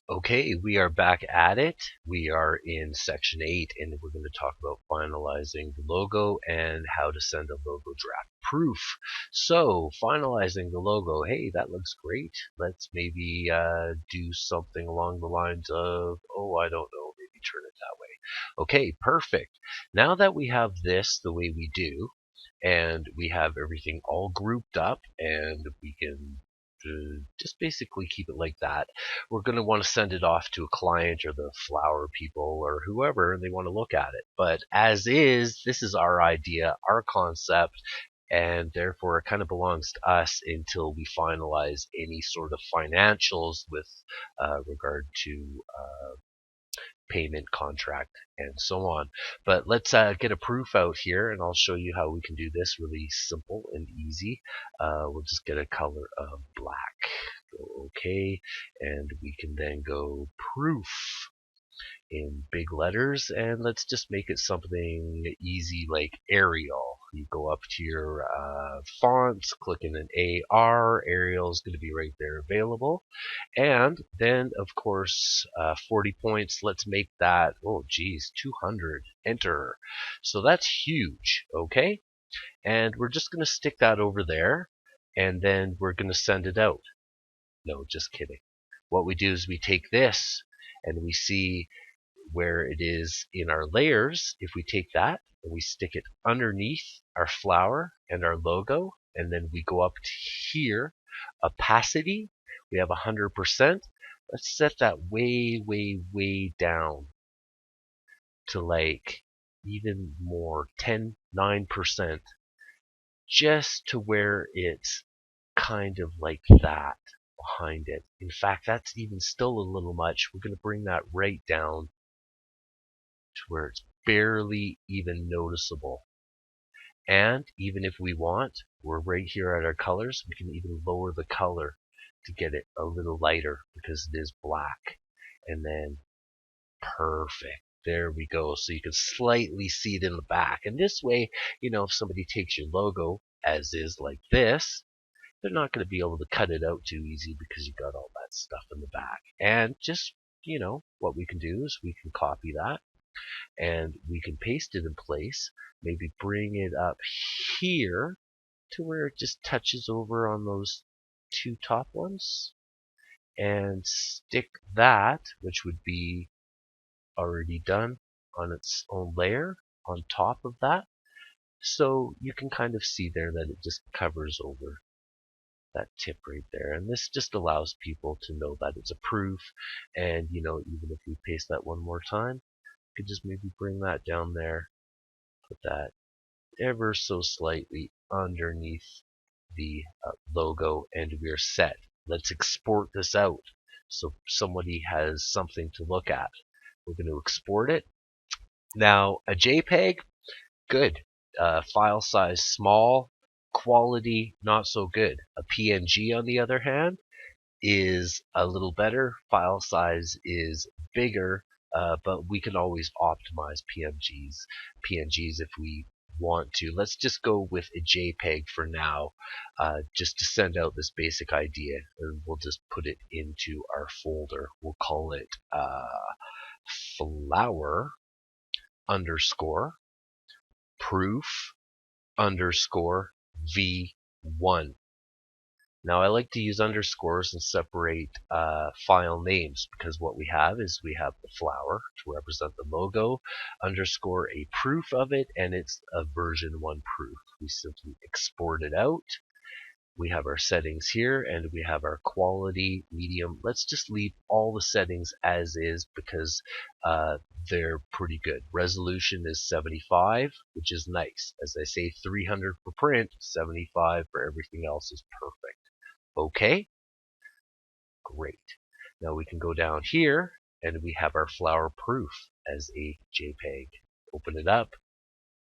Okay, we are back at it. We are in section 8 and we're going to talk about finalizing the logo and how to send a logo draft proof. So, finalizing the logo, hey, that looks great. Let's maybe do something along the lines of, oh, I don't know, maybe turn it that way. Okay, perfect. Now that we have this the way we do, and we have everything all grouped up and we can just basically keep it like that, we're going to want to send it off to a client or the flower people or whoever, and they want to look at it. But as is, this is our idea, our concept, and therefore it kind of belongs to us until we finalize any sort of financials with regard to payment contract and so on. But let's get a proof out here, and I'll show you how we can do this really simple and easy. We'll just get a color of black. Go OK, and we can then go proof in big letters, and let's just make it something easy like Arial. You go up to your fonts, click in an AR. Arial is going to be right there available. And then, of course, 40 points. Let's make that, oh geez, 200. Enter. So that's huge, okay? And we're just going to stick that over there, and then we're going to send it out. No, just kidding. What we do is we take this, and we see where it is in our layers. If we take that and we stick it underneath our flower and our logo, and then we go up to here, opacity, we have 100%. Let's set that way, way, way down to like even more, 10, 9%, just to where it's kind of like that behind it. In fact, that's even still a little much. We're going to bring that right down to where it's barely even noticeable. And even if we want, we're right here at our colors, we can even lower the color to get it a little lighter because it is black. And then perfect. There we go. So you can slightly see it in the back. And this way, if somebody takes your logo as is like this, they're not going to be able to cut it out too easy because you got all that stuff in the back. And just, what we can do is we can copy that and we can paste it in place, maybe bring it up here to where it just touches over on those two top ones, and stick that, which would be already done on its own layer on top of that. So you can kind of see there that it just covers over that tip right there. And this just allows people to know that it's a proof. And, even if we paste that one more time, we could just maybe bring that down there, put that ever so slightly underneath the logo, and we're set. Let's export this out so somebody has something to look at. We're going to export it. Now, a JPEG, good. File size small, quality not so good. A PNG, on the other hand, is a little better. File size is bigger, but we can always optimize PNGs if we want to. Let's just go with a JPEG for now, just to send out this basic idea, and we'll just put it into our folder. We'll call it flower underscore proof underscore v1. Now I like to use underscores and separate file names, because what we have is we have the flower to represent the logo, underscore a proof of it, and it's a version 1 proof. We simply export it out. We have our settings here, and we have our quality, medium. Let's just leave all the settings as is because they're pretty good. Resolution is 75, which is nice. As I say, 300 for print, 75 for everything else is perfect. Okay, great. Now we can go down here and we have our flower proof as a JPEG. Open it up,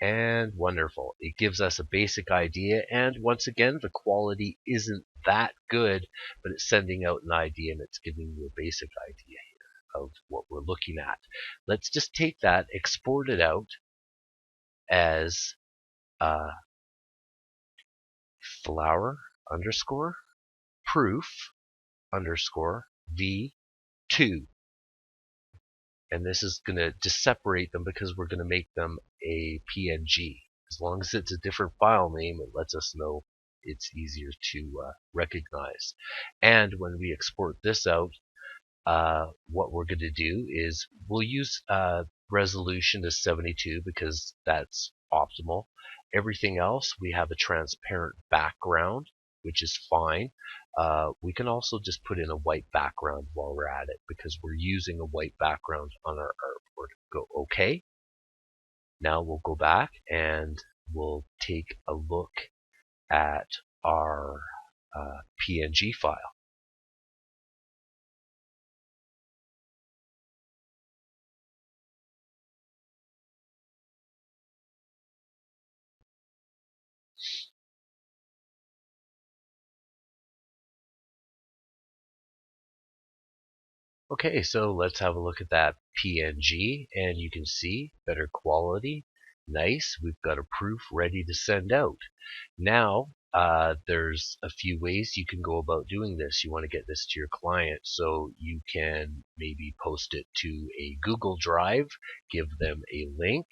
and wonderful. It gives us a basic idea, and once again, the quality isn't that good, but it's sending out an idea and it's giving you a basic idea here of what we're looking at. Let's just take that, export it out as flower underscore proof underscore v2. 2. And this is going to separate them because we're going to make them a PNG. As long as it's a different file name, it lets us know it's easier to recognize. And when we export this out, what we're going to do is we'll use resolution as 72 because that's optimal. Everything else, we have a transparent background, which is fine. We can also just put in a white background while we're at it because we're using a white background on our artboard. Go OK. Now we'll go back and we'll take a look at our PNG file. Okay, so let's have a look at that PNG, and you can see better quality. Nice, we've got a proof ready to send out. Now, there's a few ways you can go about doing this. You want to get this to your client, so you can maybe post it to a Google Drive, give them a link,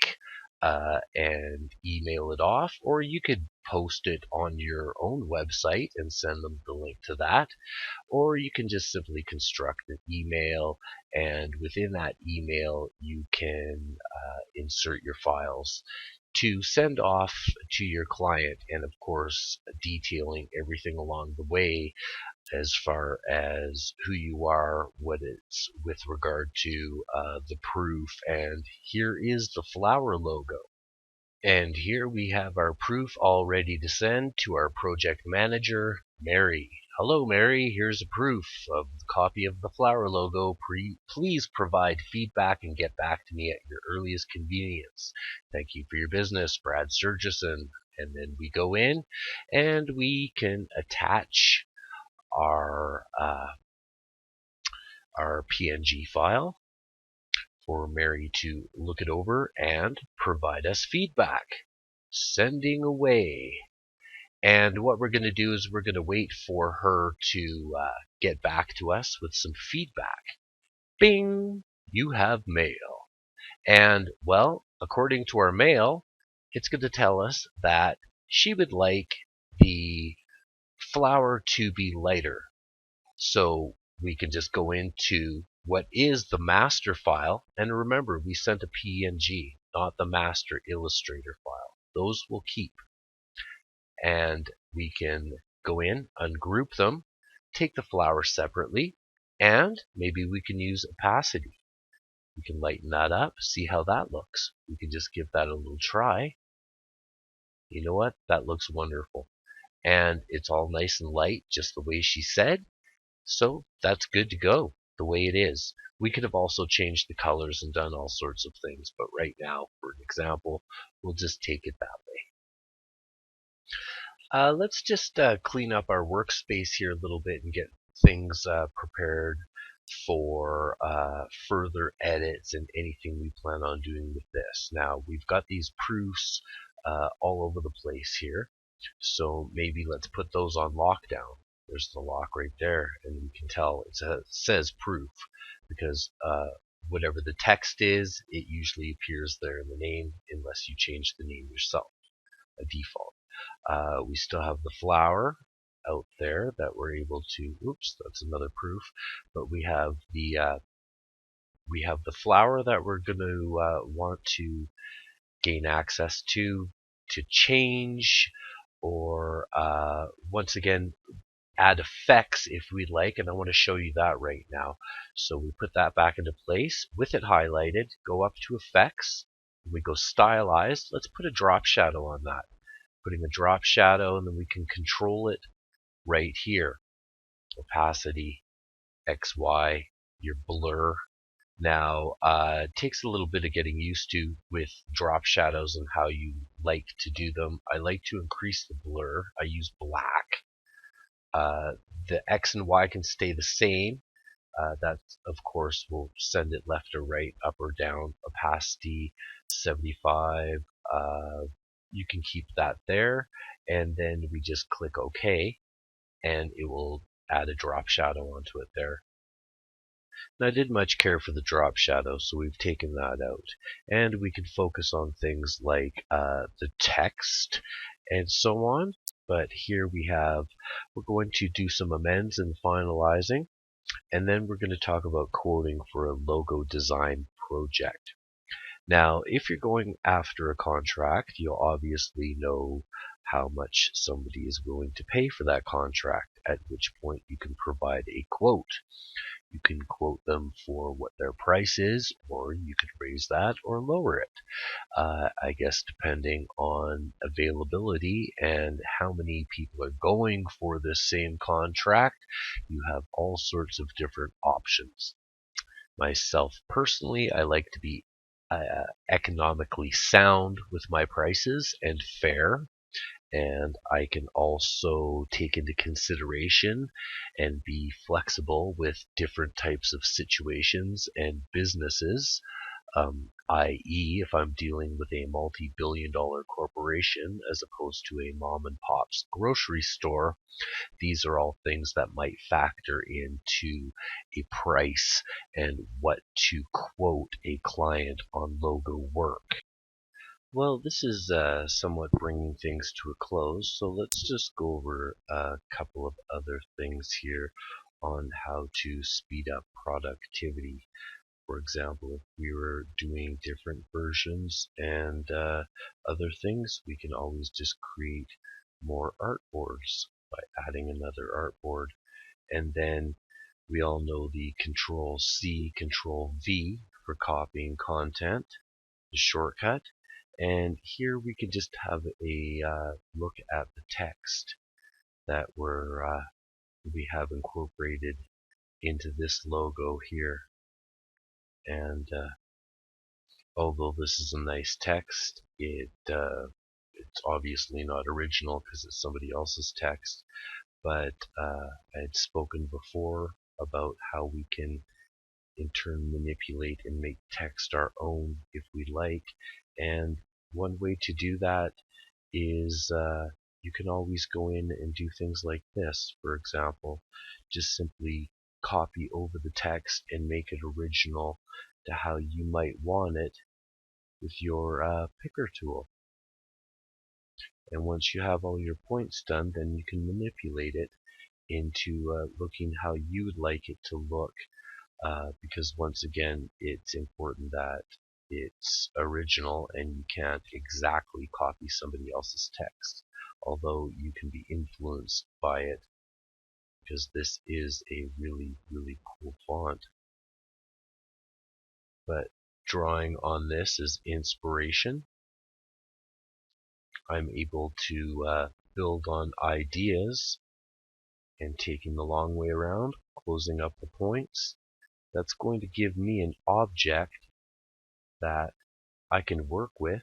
and email it off, or you could post it on your own website and send them the link to that. Or you can just simply construct an email, and within that email, you can insert your files to send off to your client, and of course, detailing everything along the way as far as who you are, what it's with regard to the proof, and here is the flower logo. And here we have our proof all ready to send to our project manager, Mary. Hello, Mary. Here's a proof of the copy of the flower logo. Please provide feedback and get back to me at your earliest convenience. Thank you for your business, Brad Surgison. And then we go in and we can attach our PNG file for Mary to look it over and provide us feedback. Sending away. And what we're going to do is we're going to wait for her to get back to us with some feedback. Bing! You have mail. And, well, according to our mail, it's going to tell us that she would like the flower to be lighter. So we can just go into what is the master file. And remember, we sent a PNG, not the master Illustrator file. Those will keep. And we can go in, ungroup them, take the flower separately, and maybe we can use opacity. We can lighten that up, see how that looks. We can just give that a little try. You know what? That looks wonderful. And it's all nice and light, just the way she said. So that's good to go, the way it is. We could have also changed the colors and done all sorts of things, but right now, for an example, we'll just take it that way. Let's just clean up our workspace here a little bit and get things prepared for further edits and anything we plan on doing with this. Now, we've got these proofs all over the place here, so maybe let's put those on lockdown. There's the lock right there, and you can tell it says proof because whatever the text is, it usually appears there in the name unless you change the name yourself, a default. We still have the flower out there that we're able to, oops, that's another proof, but we have the flower that we're going to want to gain access to change, or once again, add effects if we'd like, and I want to show you that right now. So we put that back into place with it highlighted, go up to effects, we go stylized, let's put a drop shadow on that. Putting a drop shadow, and then we can control it right here. Opacity, XY, your blur. Now, it takes a little bit of getting used to with drop shadows and how you like to do them. I like to increase the blur. I use black. The X and Y can stay the same. That, of course, will send it left or right, up or down. Opacity, 75. You can keep that there, and then we just click OK, and it will add a drop shadow onto it there. And I didn't much care for the drop shadow, so we've taken that out. And we can focus on things like the text and so on. But here we're going to do some amends and finalizing, and then we're going to talk about quoting for a logo design project. Now, if you're going after a contract, you'll obviously know how much somebody is willing to pay for that contract, at which point you can provide a quote. You can quote them for what their price is, or you could raise that or lower it. I guess depending on availability and how many people are going for this same contract, you have all sorts of different options. Myself personally, I like to be economically sound with my prices and fair. And I can also take into consideration and be flexible with different types of situations and businesses, i.e., if I'm dealing with a multi-billion-dollar corporation as opposed to a mom and pop's grocery store. These are all things that might factor into a price and what to quote a client on logo work. Well, this is somewhat bringing things to a close, so let's just go over a couple of other things here on how to speed up productivity. For example, if we were doing different versions and other things, we can always just create more artboards by adding another artboard. And then we all know the Control C, Control V for copying content, the shortcut. And here we can just have a look at the text that we have incorporated into this logo here. And although this is a nice text, it's obviously not original because it's somebody else's text. But I had spoken before about how we can in turn manipulate and make text our own if we like. And one way to do that is you can always go in and do things like this. For example, just simply copy over the text and make it original to how you might want it with your picker tool. And once you have all your points done, then you can manipulate it into looking how you would like it to look. Because once again, it's important that it's original and you can't exactly copy somebody else's text, although you can be influenced by it because this is a really, really cool font. But drawing on this as inspiration, I'm able to build on ideas and taking the long way around, closing up the points. That's going to give me an object that I can work with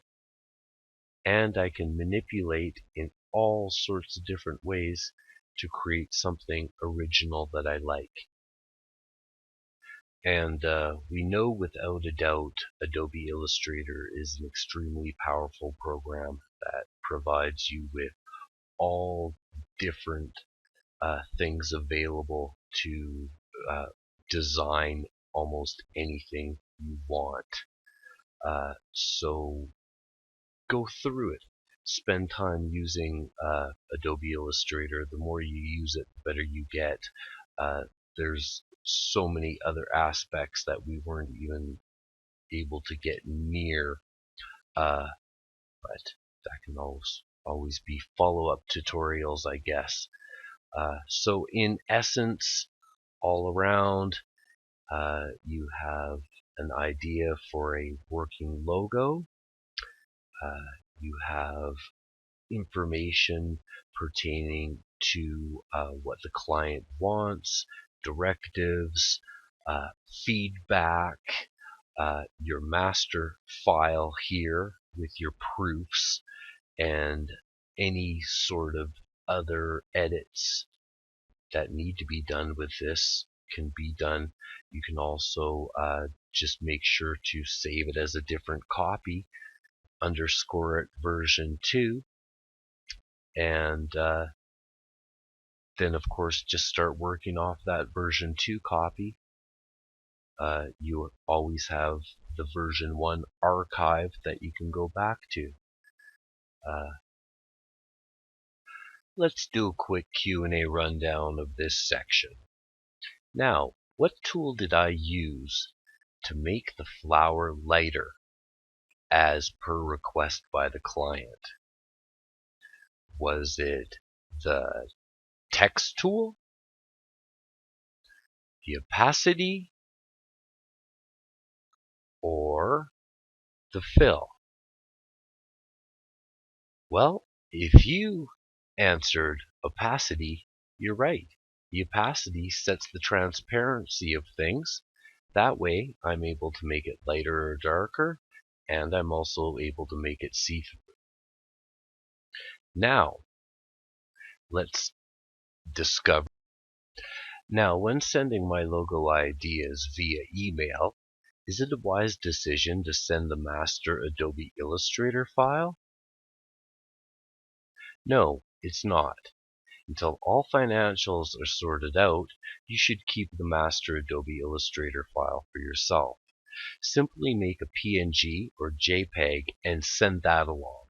and I can manipulate in all sorts of different ways to create something original that I like. And we know without a doubt Adobe Illustrator is an extremely powerful program that provides you with all different things available to design almost anything you want. So go through it. Spend time using Adobe Illustrator. The more you use it, the better you get. There's so many other aspects that we weren't even able to get near, but that can always be follow-up tutorials, I guess. So in essence, all around, you have an idea for a working logo. You have information pertaining to what the client wants, directives, feedback, your master file here with your proofs, and any sort of other edits that need to be done with this can be done. You can also just make sure to save it as a different copy, underscore it version 2, and then of course just start working off that version 2 copy you always have the version 1 archive that you can go back to. Let's do a quick Q&A rundown of this section. Now, what tool did I use to make the flower lighter as per request by the client? Was it the text tool, the opacity, or the fill? Well, if you answered opacity, you're right. The opacity sets the transparency of things. That way, I'm able to make it lighter or darker, and I'm also able to make it see-through. Now, let's discover. Now, when sending my logo ideas via email, is it a wise decision to send the master Adobe Illustrator file? No, it's not. Until all financials are sorted out, you should keep the master Adobe Illustrator file for yourself. Simply make a PNG or JPEG and send that along.